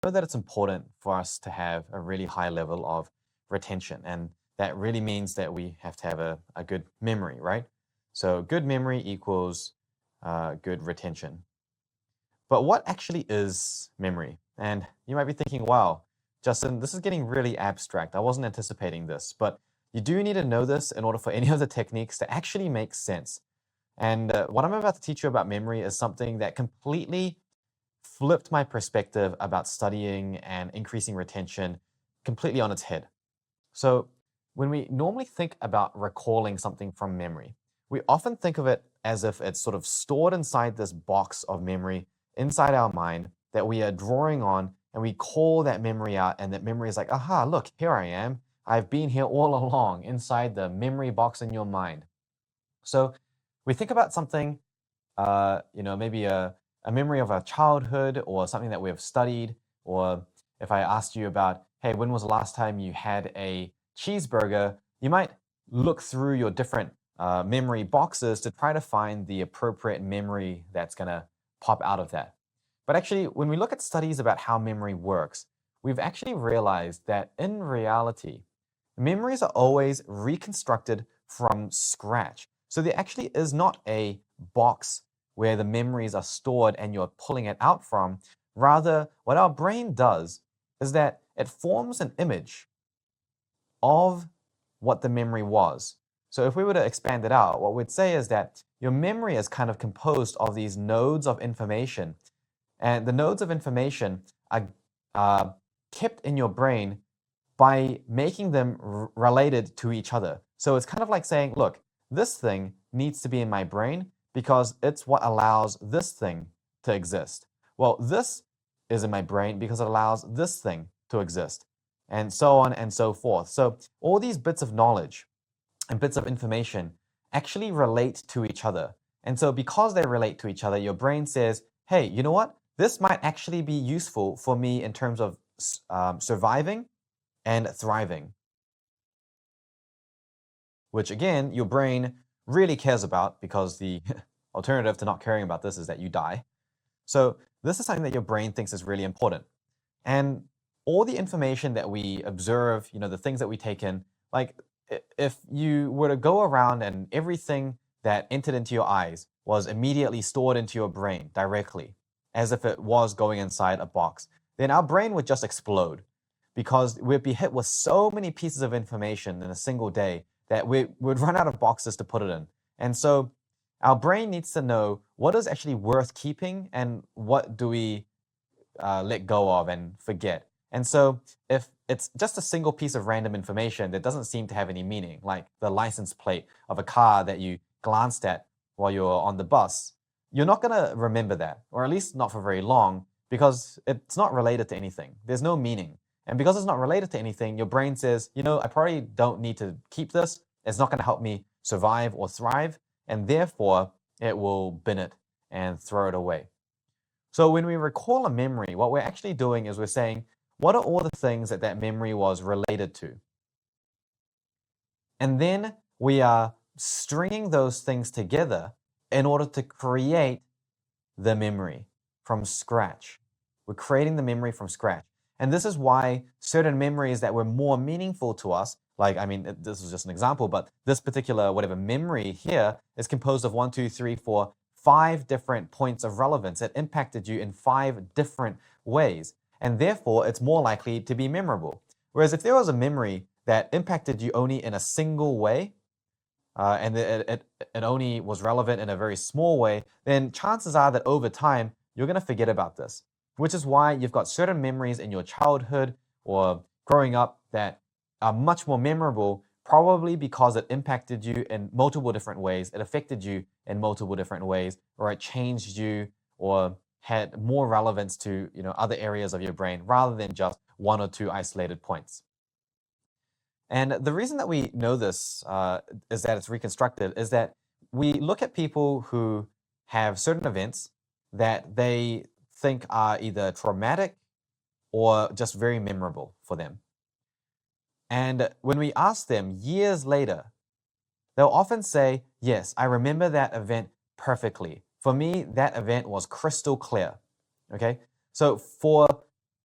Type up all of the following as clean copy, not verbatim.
know that it's important for us to have a really high level of retention. And that really means that we have to have a good memory, right? So good memory equals good retention. But what actually is memory? And you might be thinking, wow, Justin, this is getting really abstract. I wasn't anticipating this, but you do need to know this in order for any of the techniques to actually make sense. And what I'm about to teach you about memory is something that completely flipped my perspective about studying and increasing retention completely on its head. So, when we normally think about recalling something from memory, we often think of it as if it's sort of stored inside this box of memory inside our mind that we are drawing on, and we call that memory out, and that memory is like, aha, look, here I am. I've been here all along inside the memory box in your mind. So, we think about something, maybe a memory of our childhood or something that we have studied, or if I asked you about, hey, when was the last time you had a cheeseburger, you might look through your different memory boxes to try to find the appropriate memory that's going to pop out of that. But actually, when we look at studies about how memory works, we've actually realized that in reality, memories are always reconstructed from scratch. So there actually is not a box where the memories are stored and you're pulling it out from. Rather, what our brain does is that it forms an image of what the memory was. So if we were to expand it out, what we'd say is that your memory is kind of composed of these nodes of information. And the nodes of information are kept in your brain by making them related to each other. So it's kind of like saying, look, this thing needs to be in my brain because it's what allows this thing to exist. Well, this is in my brain because it allows this thing to exist, and so on and so forth. So all these bits of knowledge and bits of information actually relate to each other. And so because they relate to each other, your brain says, hey, you know what? This might actually be useful for me in terms of surviving and thriving, which again, your brain really cares about because the alternative to not caring about this is that you die. So this is something that your brain thinks is really important. And all the information that we observe, the things that we take in, like if you were to go around and everything that entered into your eyes was immediately stored into your brain directly, as if it was going inside a box, then our brain would just explode because we'd be hit with so many pieces of information in a single day that we would run out of boxes to put it in. And so our brain needs to know what is actually worth keeping and what do we let go of and forget. And so if it's just a single piece of random information that doesn't seem to have any meaning, like the license plate of a car that you glanced at while you were on the bus, you're not going to remember that, or at least not for very long, because it's not related to anything. There's no meaning. And because it's not related to anything, your brain says, I probably don't need to keep this. It's not going to help me survive or thrive. And therefore, it will bin it and throw it away. So when we recall a memory, what we're actually doing is we're saying, what are all the things that that memory was related to? And then we are stringing those things together in order to create the memory from scratch. We're creating the memory from scratch. And this is why certain memories that were more meaningful to us, like, this is just an example, but this particular whatever memory here is composed of 1, 2, 3, 4, 5 different points of relevance. It impacted you in 5 different ways. And therefore, it's more likely to be memorable. Whereas if there was a memory that impacted you only in a single way, and it only was relevant in a very small way, then chances are that over time, you're going to forget about this, which is why you've got certain memories in your childhood or growing up that are much more memorable, probably because it impacted you in multiple different ways, it affected you in multiple different ways, or it changed you or had more relevance to other areas of your brain rather than just 1 or 2 isolated points. And the reason that we know this is that it's reconstructed is that we look at people who have certain events that they think are either traumatic or just very memorable for them. And when we ask them years later, they'll often say, yes, I remember that event perfectly. For me, that event was crystal clear. Okay? So for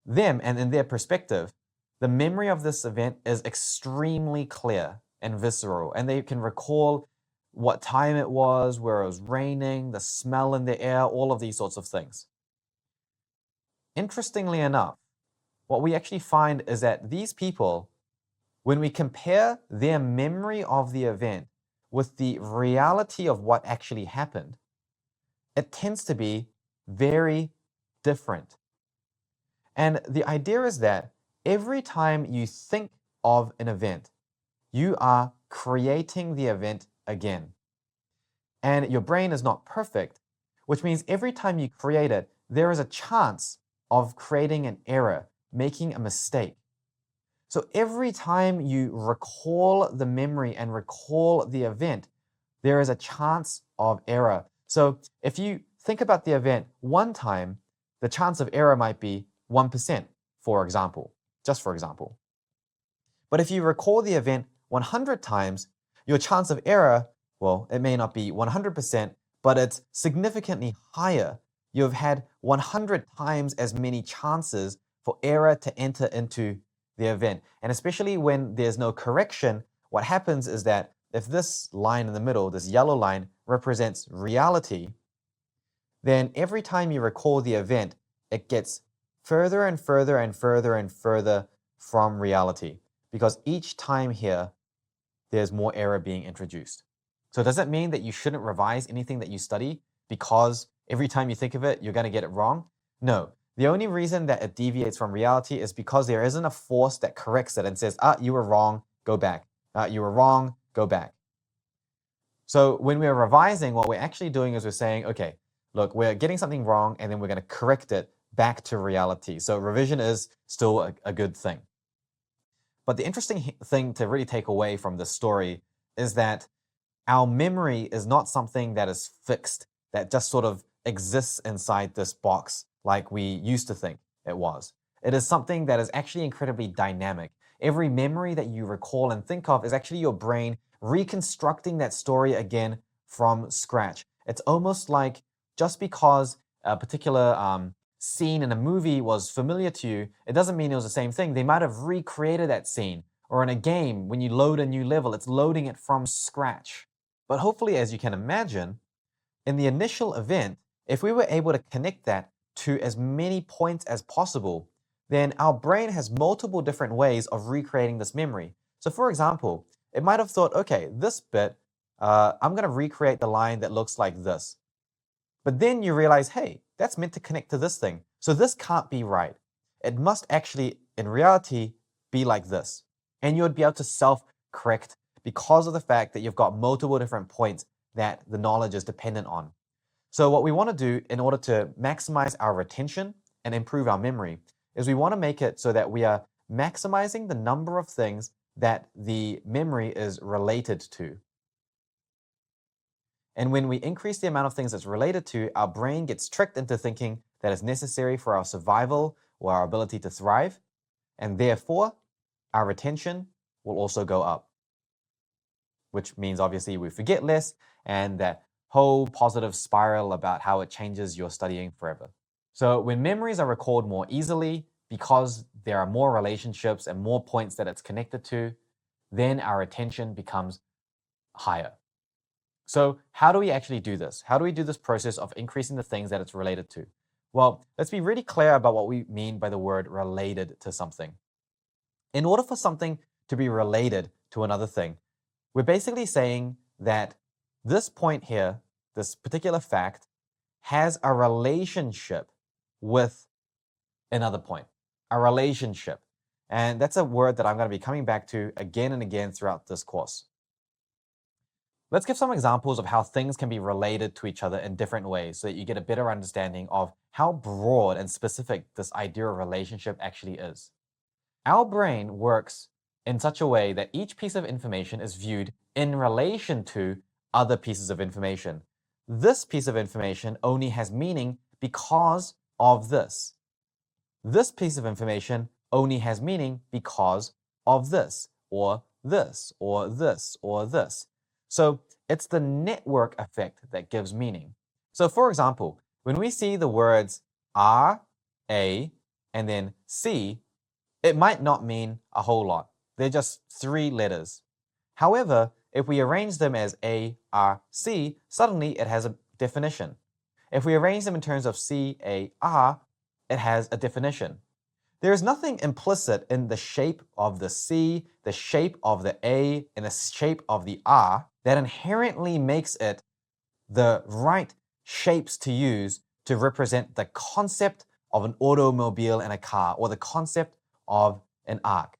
them and in their perspective, the memory of this event is extremely clear and visceral, and they can recall what time it was, where it was raining, the smell in the air, all of these sorts of things. Interestingly enough, what we actually find is that these people, when we compare their memory of the event with the reality of what actually happened, it tends to be very different. And the idea is that every time you think of an event, you are creating the event again. And your brain is not perfect, which means every time you create it, there is a chance of creating an error, making a mistake. So every time you recall the memory and recall the event, there is a chance of error. So if you think about the event one time, the chance of error might be 1%, for example, just for example. But if you recall the event 100 times, your chance of error, well, it may not be 100%, but it's significantly higher. You've had 100 times as many chances for error to enter into the event. And especially when there's no correction, what happens is that if this line in the middle, this yellow line, represents reality, then every time you recall the event, it gets further and further and further and further from reality, because each time here, there's more error being introduced. So does it mean that you shouldn't revise anything that you study because every time you think of it, you're going to get it wrong? No. The only reason that it deviates from reality is because there isn't a force that corrects it and says, you were wrong, go back. You were wrong, go back. So when we're revising, what we're actually doing is we're saying, okay, look, we're getting something wrong, and then we're going to correct it back to reality. So revision is still a good thing. But the interesting thing to really take away from this story is that our memory is not something that is fixed, that just sort of exists inside this box like we used to think it was. It is something that is actually incredibly dynamic. Every memory that you recall and think of is actually your brain reconstructing that story again from scratch. It's almost like just because a particular scene in a movie was familiar to you, it doesn't mean it was the same thing. They might have recreated that scene. Or in a game, when you load a new level, it's loading it from scratch. But hopefully, as you can imagine, in the initial event, if we were able to connect that to as many points as possible, then our brain has multiple different ways of recreating this memory. So for example, it might have thought, okay, this bit, I'm going to recreate the line that looks like this. But then you realize, hey, that's meant to connect to this thing. So this can't be right. It must actually, in reality, be like this. And you would be able to self-correct because of the fact that you've got multiple different points that the knowledge is dependent on. So what we want to do in order to maximize our retention and improve our memory is we want to make it so that we are maximizing the number of things that the memory is related to. And when we increase the amount of things that's related to, our brain gets tricked into thinking that it's necessary for our survival or our ability to thrive, and therefore our retention will also go up, which means obviously we forget less, and that whole positive spiral about how it changes your studying forever. So when memories are recalled more easily because there are more relationships and more points that it's connected to, then our attention becomes higher. So how do we actually do this? How do we do this process of increasing the things that it's related to? Well, let's be really clear about what we mean by the word related to something. In order for something to be related to another thing, we're basically saying that this point here, this particular fact, has a relationship with another point, a relationship. And that's a word that I'm going to be coming back to again and again throughout this course. Let's give some examples of how things can be related to each other in different ways so that you get a better understanding of how broad and specific this idea of relationship actually is. Our brain works in such a way that each piece of information is viewed in relation to other pieces of information. This piece of information only has meaning because of this. This piece of information only has meaning because of this, or this, or this, or this. So it's the network effect that gives meaning. So for example, when we see the words are, a, and then C, it might not mean a whole lot. They're just 3 letters. However, if we arrange them as A, R, C, suddenly it has a definition. If we arrange them in terms of C, A, R, it has a definition. There is nothing implicit in the shape of the C, the shape of the A, and the shape of the R that inherently makes it the right shapes to use to represent the concept of an automobile and a car, or the concept of an arc.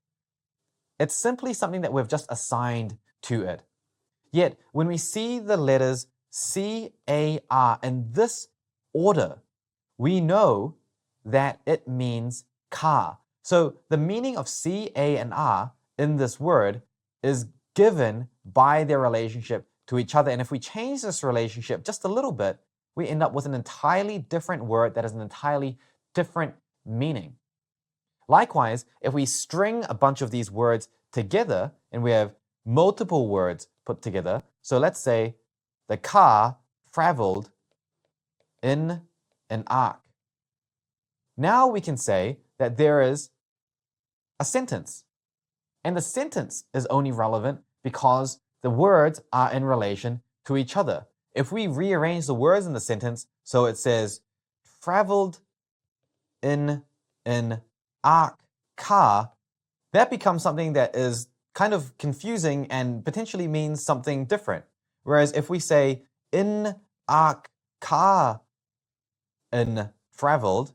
It's simply something that we've just assigned to it. Yet, when we see the letters C, A, R in this order, we know that it means car. So the meaning of C, A, and R in this word is given by their relationship to each other. And if we change this relationship just a little bit, we end up with an entirely different word that has an entirely different meaning. Likewise, if we string a bunch of these words together and we have multiple words put together, so let's say the car traveled in an arc. Now we can say that there is a sentence. And the sentence is only relevant because the words are in relation to each other. If we rearrange the words in the sentence so it says traveled in an arc car, that becomes something that is kind of confusing and potentially means something different. Whereas if we say in arc car in traveled,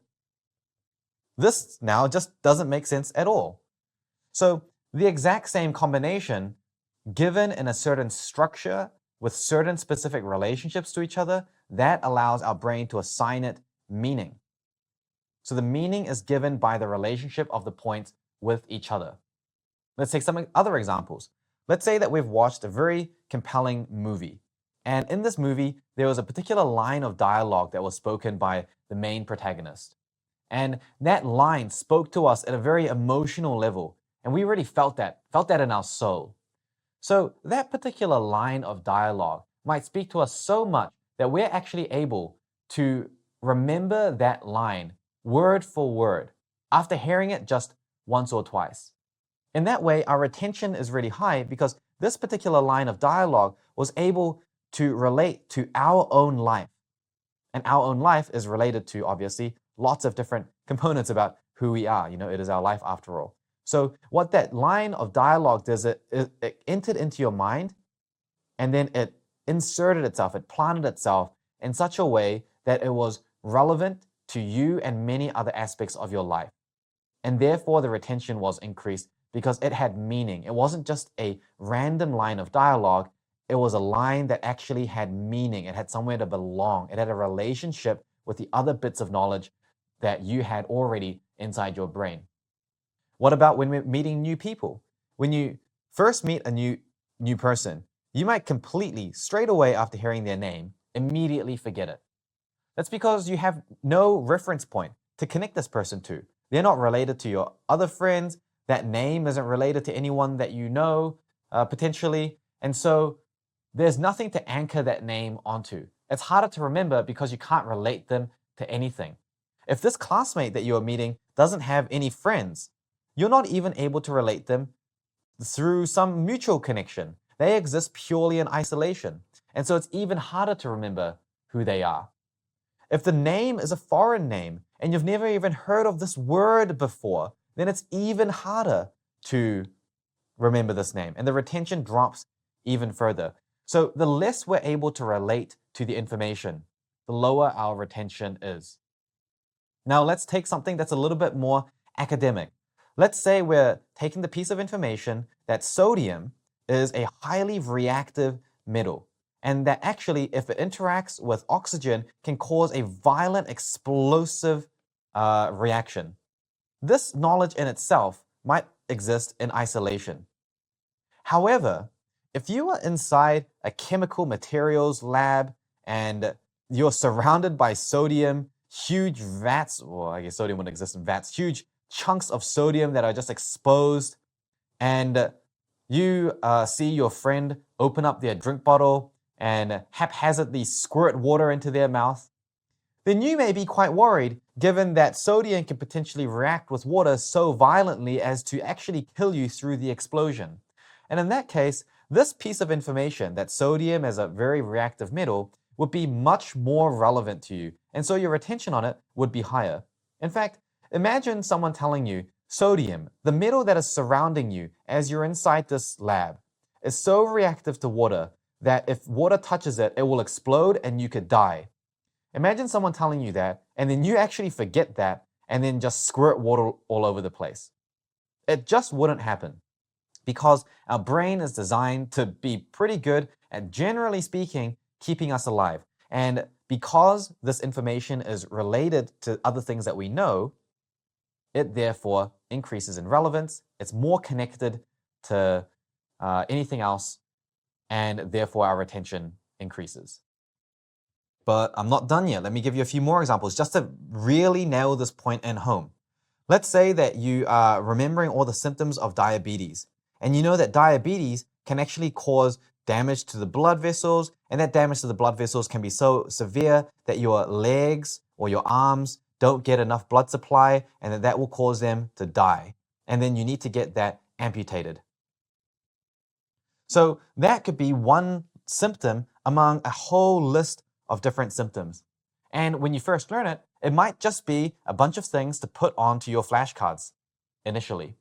this now just doesn't make sense at all. So the exact same combination given in a certain structure with certain specific relationships to each other, that allows our brain to assign it meaning. So the meaning is given by the relationship of the points with each other. Let's take some other examples. Let's say that we've watched a very compelling movie. And in this movie, there was a particular line of dialogue that was spoken by the main protagonist. And that line spoke to us at a very emotional level. And we really felt that in our soul. So that particular line of dialogue might speak to us so much that we're actually able to remember that line word for word after hearing it just once or twice. In that way, our retention is really high because this particular line of dialogue was able to relate to our own life. And our own life is related to, obviously, lots of different components about who we are. It is our life after all. So what that line of dialogue does, it entered into your mind, and then it inserted itself, it planted itself in such a way that it was relevant to you and many other aspects of your life. And therefore, the retention was increased because it had meaning. It wasn't just a random line of dialogue. It was a line that actually had meaning. It had somewhere to belong. It had a relationship with the other bits of knowledge that you had already inside your brain. What about when we're meeting new people? When you first meet a new person, you might completely, straight away after hearing their name, immediately forget it. That's because you have no reference point to connect this person to. They're not related to your other friends. That name isn't related to anyone that you know, potentially. And so there's nothing to anchor that name onto. It's harder to remember because you can't relate them to anything. If this classmate that you're meeting doesn't have any friends, you're not even able to relate them through some mutual connection. They exist purely in isolation. And so it's even harder to remember who they are. If the name is a foreign name and you've never even heard of this word before, then it's even harder to remember this name. And the retention drops even further. So the less we're able to relate to the information, the lower our retention is. Now let's take something that's a little bit more academic. Let's say we're taking the piece of information that sodium is a highly reactive metal, and that actually, if it interacts with oxygen, can cause a violent, explosive reaction. This knowledge in itself might exist in isolation. However, if you are inside a chemical materials lab and you're surrounded by sodium, huge vats, well, I guess sodium wouldn't exist in vats, huge chunks of sodium that are just exposed, and you see your friend open up their drink bottle and haphazardly squirt water into their mouth, then you may be quite worried, given that sodium can potentially react with water so violently as to actually kill you through the explosion. And in that case, this piece of information, that sodium as a very reactive metal, would be much more relevant to you, and so your retention on it would be higher. In fact, imagine someone telling you sodium, the metal that is surrounding you as you're inside this lab, is so reactive to water that if water touches it, it will explode and you could die. Imagine someone telling you that, and then you actually forget that, and then just squirt water all over the place. It just wouldn't happen, because our brain is designed to be pretty good at, generally speaking, keeping us alive. And because this information is related to other things that we know, it therefore increases in relevance. It's more connected to anything else, and therefore our retention increases. But I'm not done yet. Let me give you a few more examples just to really nail this point in home. Let's say that you are remembering all the symptoms of diabetes, and you know that diabetes can actually cause damage to the blood vessels, and that damage to the blood vessels can be so severe that your legs or your arms don't get enough blood supply, and that will cause them to die. And then you need to get that amputated. So that could be one symptom among a whole list of different symptoms. And when you first learn it, it might just be a bunch of things to put onto your flashcards initially.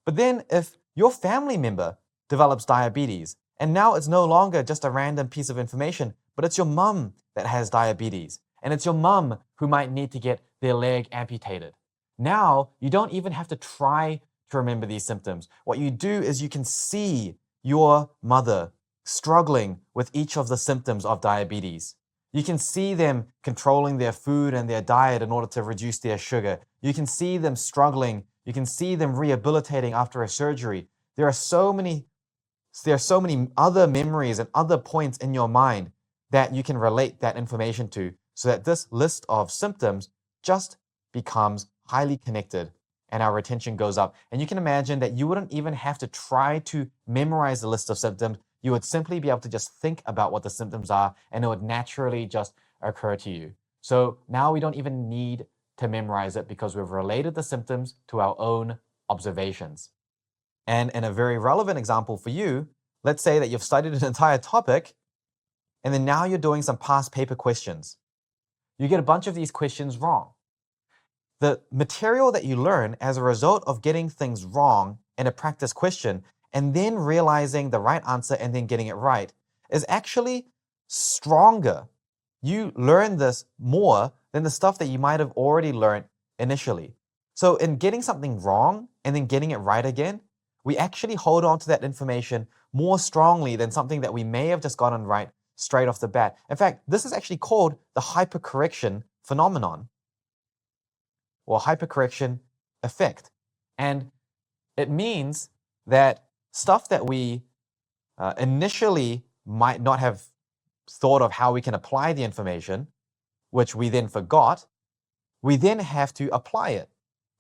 But then if your family member develops diabetes, and now it's no longer just a random piece of information, but it's your mum that has diabetes, and it's your mum who might need to get their leg amputated. Now, you don't even have to try to remember these symptoms. What you do is you can see your mother struggling with each of the symptoms of diabetes. You can see them controlling their food and their diet in order to reduce their sugar. You can see them struggling. You can see them rehabilitating after a surgery. There are so many other memories and other points in your mind that you can relate that information to, so that this list of symptoms just becomes highly connected and our retention goes up. And you can imagine that you wouldn't even have to try to memorize the list of symptoms. You would simply be able to just think about what the symptoms are, and it would naturally just occur to you. So now we don't even need to memorize it, because we've related the symptoms to our own observations. And in a very relevant example for you, let's say that you've studied an entire topic, and then now you're doing some past paper questions. You get a bunch of these questions wrong. The material that you learn as a result of getting things wrong in a practice question and then realizing the right answer and then getting it right is actually stronger. You learn this more than the stuff that you might have already learned initially. So in getting something wrong and then getting it right again, we actually hold on to that information more strongly than something that we may have just gotten right straight off the bat. In fact, this is actually called the hypercorrection phenomenon, or hypercorrection effect. And it means that stuff that we initially might not have thought of how we can apply the information, which we then forgot, we then have to apply it.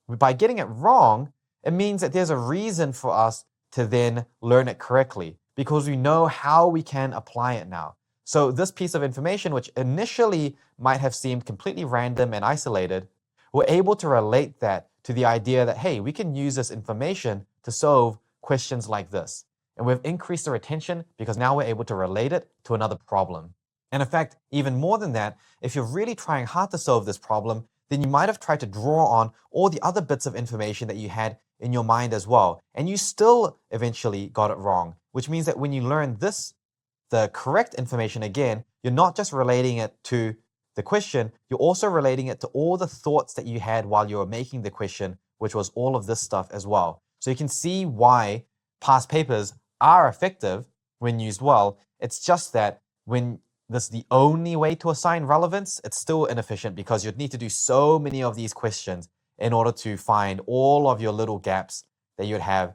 By getting it wrong, it means that there's a reason for us to then learn it correctly, because we know how we can apply it now. So this piece of information, which initially might have seemed completely random and isolated, we're able to relate that to the idea that, hey, we can use this information to solve questions like this. And we've increased the retention because now we're able to relate it to another problem. And in fact, even more than that, if you're really trying hard to solve this problem, then you might have tried to draw on all the other bits of information that you had in your mind as well. And you still eventually got it wrong, which means that when you learn the correct information again, you're not just relating it to the question, you're also relating it to all the thoughts that you had while you were making the question, which was all of this stuff as well. So you can see why past papers are effective when used well. It's just that when this is the only way to assign relevance, it's still inefficient, because you'd need to do so many of these questions in order to find all of your little gaps that you'd have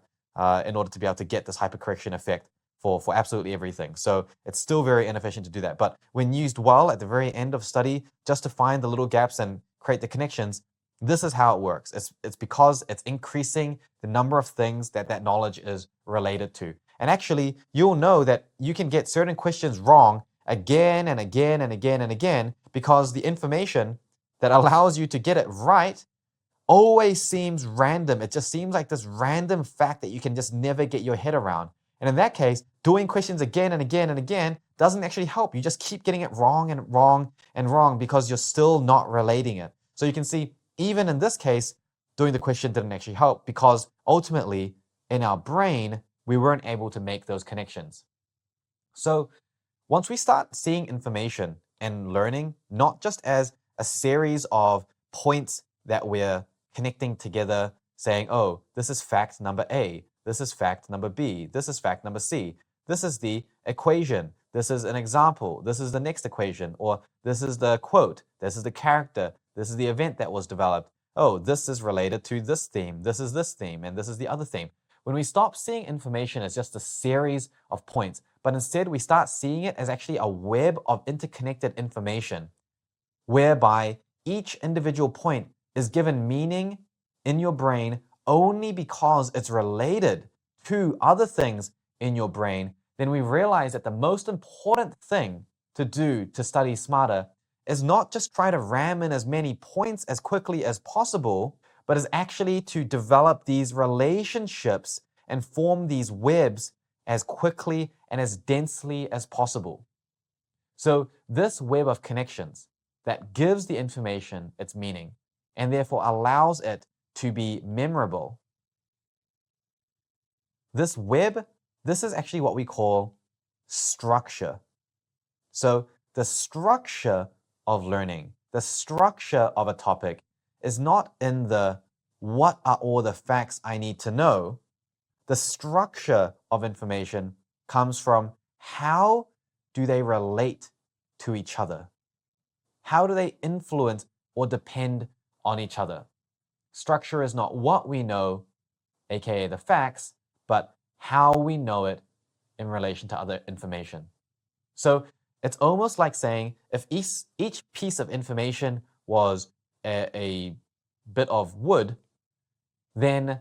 in order to be able to get this hypercorrection effect for absolutely everything. So it's still very inefficient to do that. But when used well at the very end of study, just to find the little gaps and create the connections, this is how it works. It's because it's increasing the number of things that that knowledge is related to. And actually, you'll know that you can get certain questions wrong again and again and again and again, because the information that allows you to get it right always seems random. It just seems like this random fact that you can just never get your head around. And in that case, doing questions again and again and again doesn't actually help. You just keep getting it wrong and wrong and wrong because you're still not relating it. So you can see, even in this case, doing the question didn't actually help because ultimately in our brain, we weren't able to make those connections. So once we start seeing information and learning, not just as a series of points that we're connecting together, saying, oh, this is fact number A, this is fact number B, this is fact number C, this is the equation, this is an example, this is the next equation, or this is the quote, this is the character, this is the event that was developed. Oh, this is related to this theme, this is this theme, and this is the other theme. When we stop seeing information as just a series of points, but instead we start seeing it as actually a web of interconnected information, whereby each individual point is given meaning in your brain only because it's related to other things in your brain, then we realize that the most important thing to do to study smarter is not just try to ram in as many points as quickly as possible, but is actually to develop these relationships and form these webs as quickly and as densely as possible. So this web of connections that gives the information its meaning and therefore allows it to be memorable. This web, this is actually what we call structure. So the structure of learning, the structure of a topic is not in the what are all the facts I need to know. The structure of information comes from how do they relate to each other? How do they influence or depend on each other? Structure is not what we know, aka the facts, but how we know it in relation to other information. So it's almost like saying if each piece of information was a bit of wood, then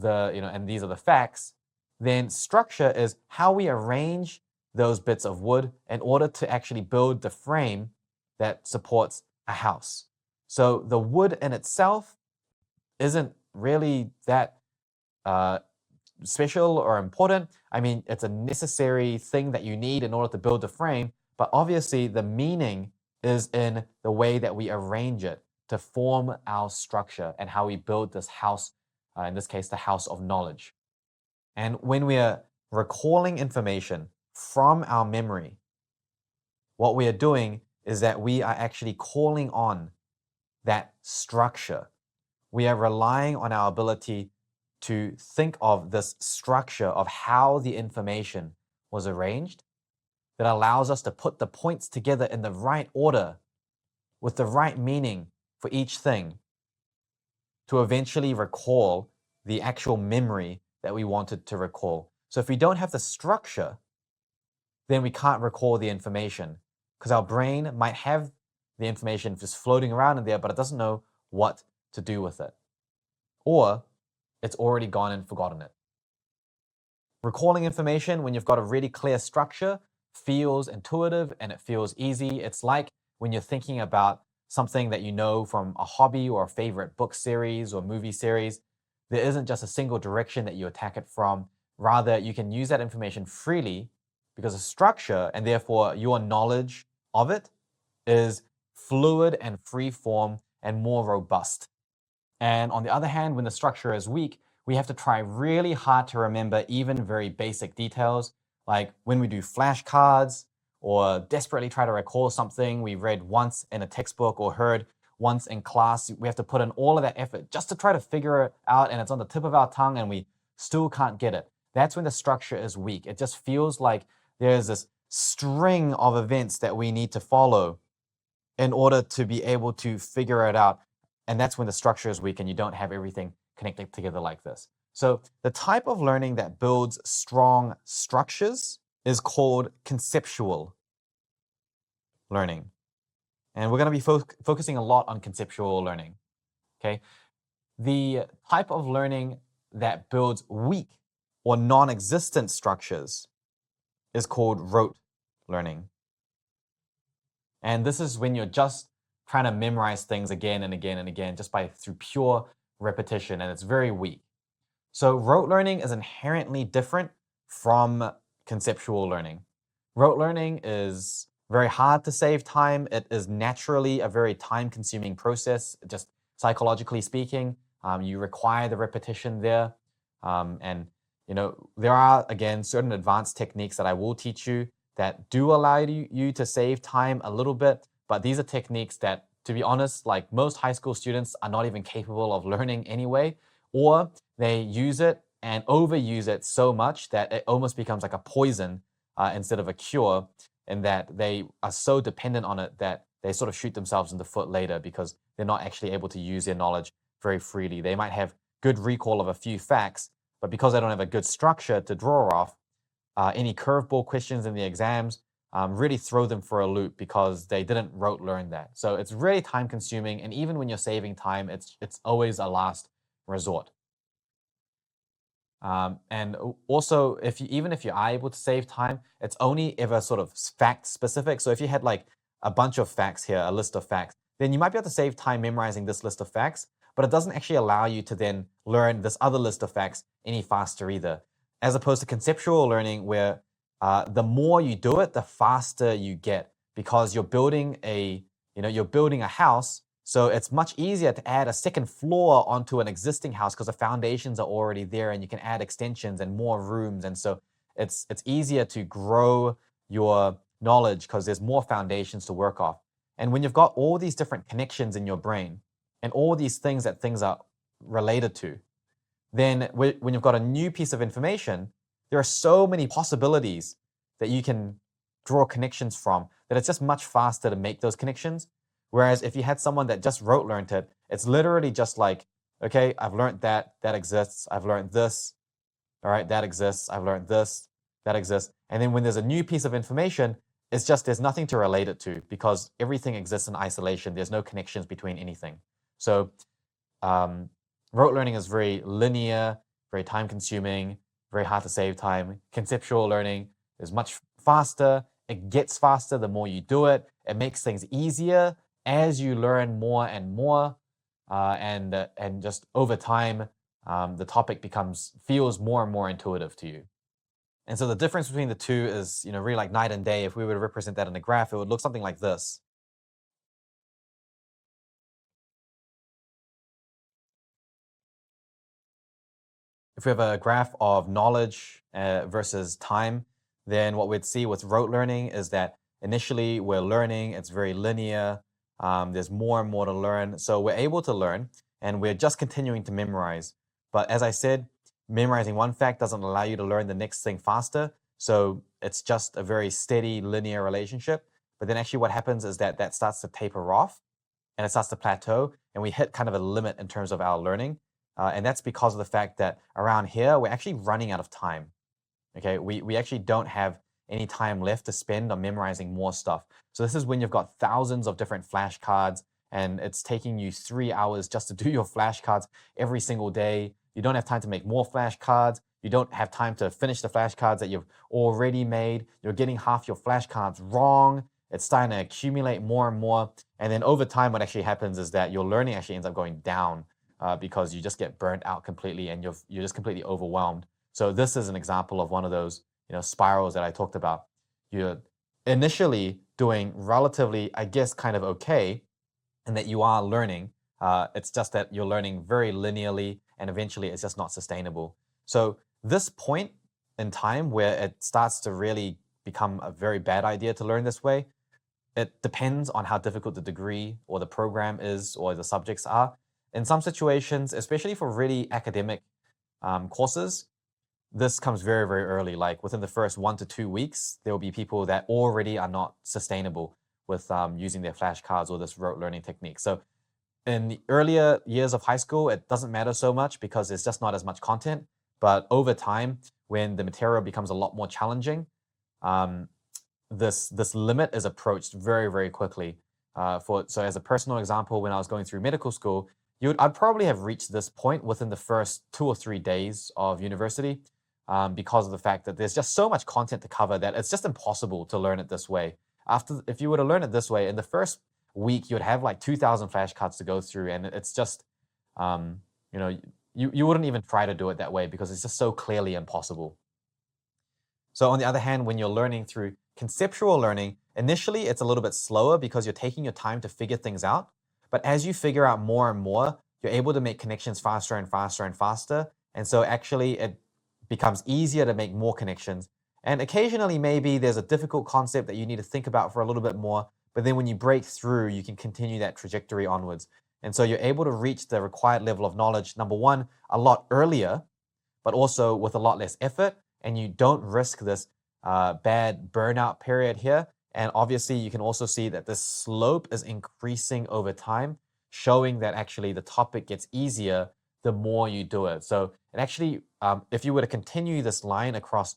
and these are the facts, then structure is how we arrange those bits of wood in order to actually build the frame that supports a house. So the wood in itself isn't really that special or important. I mean, it's a necessary thing that you need in order to build the frame, but obviously the meaning is in the way that we arrange it to form our structure and how we build this house, in this case, the house of knowledge. And when we are recalling information from our memory, what we are doing is that we are actually calling on that structure. We are relying on our ability to think of this structure of how the information was arranged that allows us to put the points together in the right order with the right meaning for each thing to eventually recall the actual memory that we wanted to recall. So if we don't have the structure, then we can't recall the information because our brain might have the information just floating around in there, but it doesn't know what to do with it. Or it's already gone and forgotten it. Recalling information when you've got a really clear structure feels intuitive and it feels easy. It's like when you're thinking about something that you know from a hobby or a favorite book series or movie series. There isn't just a single direction that you attack it from. Rather, you can use that information freely because of structure, and therefore your knowledge of it is fluid and free form and more robust. And on the other hand, when the structure is weak, we have to try really hard to remember even very basic details, like when we do flashcards or desperately try to recall something we read once in a textbook or heard once in class. We have to put in all of that effort just to try to figure it out, and it's on the tip of our tongue and we still can't get it. That's when the structure is weak. It just feels like there's this string of events that we need to follow in order to be able to figure it out. And that's when the structure is weak and you don't have everything connected together like this. So the type of learning that builds strong structures is called conceptual learning. And we're going to be focusing a lot on conceptual learning. Okay. The type of learning that builds weak or non-existent structures is called rote learning. And this is when you're just trying to memorize things again and again and again, just through pure repetition, and it's very weak. So rote learning is inherently different from conceptual learning. Rote learning is very hard to save time. It is naturally a very time-consuming process, just psychologically speaking. You require the repetition there. And there are, again, certain advanced techniques that I will teach you that do allow you to save time a little bit, but these are techniques that, to be honest, like most high school students are not even capable of learning anyway, or they use it and overuse it so much that it almost becomes like a poison instead of a cure, in that they are so dependent on it that they sort of shoot themselves in the foot later because they're not actually able to use their knowledge very freely. They might have good recall of a few facts, but because they don't have a good structure to draw off, any curveball questions in the exams really throw them for a loop because they didn't rote learn that. So it's really time consuming, and even when you're saving time, it's always a last resort. And also, even if you are able to save time, it's only ever sort of fact specific. So if you had like a bunch of facts here, a list of facts, then you might be able to save time memorizing this list of facts, but it doesn't actually allow you to then learn this other list of facts any faster either. As opposed to conceptual learning, where the more you do it, the faster you get, because you're building a house. So it's much easier to add a second floor onto an existing house because the foundations are already there, and you can add extensions and more rooms. And so it's easier to grow your knowledge because there's more foundations to work off. And when you've got all these different connections in your brain and all these things that things are related to, then when you've got a new piece of information, there are so many possibilities that you can draw connections from that it's just much faster to make those connections. Whereas if you had someone that just rote learned it, it's literally just like, okay, I've learned that exists. I've learned this. All right, that exists. I've learned this, that exists. And then when there's a new piece of information, it's just there's nothing to relate it to because everything exists in isolation. There's no connections between anything. So rote learning is very linear, very time consuming, very hard to save time. Conceptual learning is much faster. It gets faster the more you do it. It makes things easier as you learn more and more, and just over time, the topic feels more and more intuitive to you. And so the difference between the two is, really like night and day. If we were to represent that in a graph, it would look something like this. If we have a graph of knowledge versus time, then what we'd see with rote learning is that initially we're learning, it's very linear, there's more and more to learn. So we're able to learn and we're just continuing to memorize. But as I said, memorizing one fact doesn't allow you to learn the next thing faster. So it's just a very steady linear relationship. But then actually what happens is that starts to taper off and it starts to plateau, and we hit kind of a limit in terms of our learning. And that's because of the fact that around here, we're actually running out of time. Okay, we actually don't have any time left to spend on memorizing more stuff. So this is when you've got thousands of different flashcards and it's taking you 3 hours just to do your flashcards every single day. You don't have time to make more flashcards. You don't have time to finish the flashcards that you've already made. You're getting half your flashcards wrong. It's starting to accumulate more and more. And then over time, what actually happens is that your learning actually ends up going down because you just get burnt out completely and you're just completely overwhelmed. So this is an example of one of those spirals that I talked about. You're initially doing relatively, I guess, kind of okay, and that you are learning. It's just that you're learning very linearly, and eventually it's just not sustainable. So this point in time where it starts to really become a very bad idea to learn this way, it depends on how difficult the degree or the program is or the subjects are. In some situations, especially for really academic courses, this comes very, very early. Like within the first 1 to 2 weeks, there will be people that already are not sustainable with using their flashcards or this rote learning technique. So in the earlier years of high school, it doesn't matter so much because there's just not as much content. But over time, when the material becomes a lot more challenging, this limit is approached very, very quickly. So as a personal example, when I was going through medical school, I'd probably have reached this point within the first 2 or 3 days of university, because of the fact that there's just so much content to cover that it's just impossible to learn it this way. if you were to learn it this way, in the first week, you'd have like 2,000 flashcards to go through, and it's just, you know, you wouldn't even try to do it that way because it's just so clearly impossible. So on the other hand, when you're learning through conceptual learning, initially it's a little bit slower because you're taking your time to figure things out. But as you figure out more and more, you're able to make connections faster and faster and faster. And so actually it becomes easier to make more connections. And occasionally maybe there's a difficult concept that you need to think about for a little bit more. But then when you break through, you can continue that trajectory onwards. And so you're able to reach the required level of knowledge, number one, a lot earlier, but also with a lot less effort. And you don't risk this bad burnout period here. And obviously, you can also see that the slope is increasing over time, showing that actually the topic gets easier the more you do it. So it actually, if you were to continue this line across,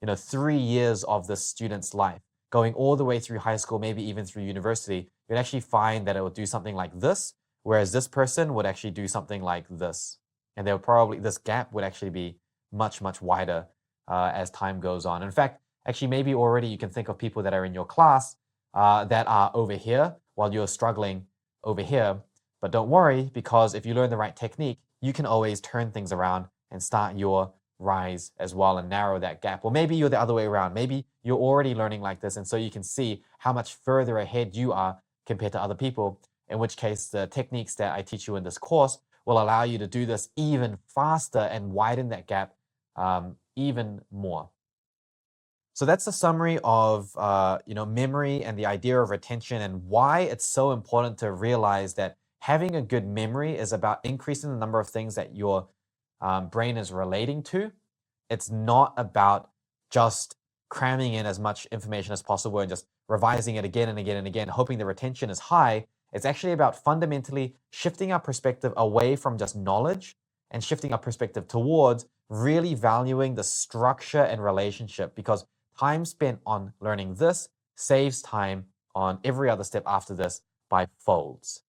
3 years of the student's life, going all the way through high school, maybe even through university, you'd actually find that it would do something like this, whereas this person would actually do something like this. And they would probably, this gap would actually be much, much wider as time goes on. In fact, actually, maybe already you can think of people that are in your class that are over here while you're struggling over here. But don't worry, because if you learn the right technique, you can always turn things around and start your rise as well and narrow that gap. Or maybe you're the other way around. Maybe you're already learning like this, and so you can see how much further ahead you are compared to other people, in which case the techniques that I teach you in this course will allow you to do this even faster and widen that gap even more. So that's a summary of memory and the idea of retention and why it's so important to realize that having a good memory is about increasing the number of things that your brain is relating to. It's not about just cramming in as much information as possible and just revising it again and again and again, hoping the retention is high. It's actually about fundamentally shifting our perspective away from just knowledge and shifting our perspective towards really valuing the structure and relationship, because time spent on learning this saves time on every other step after this by folds.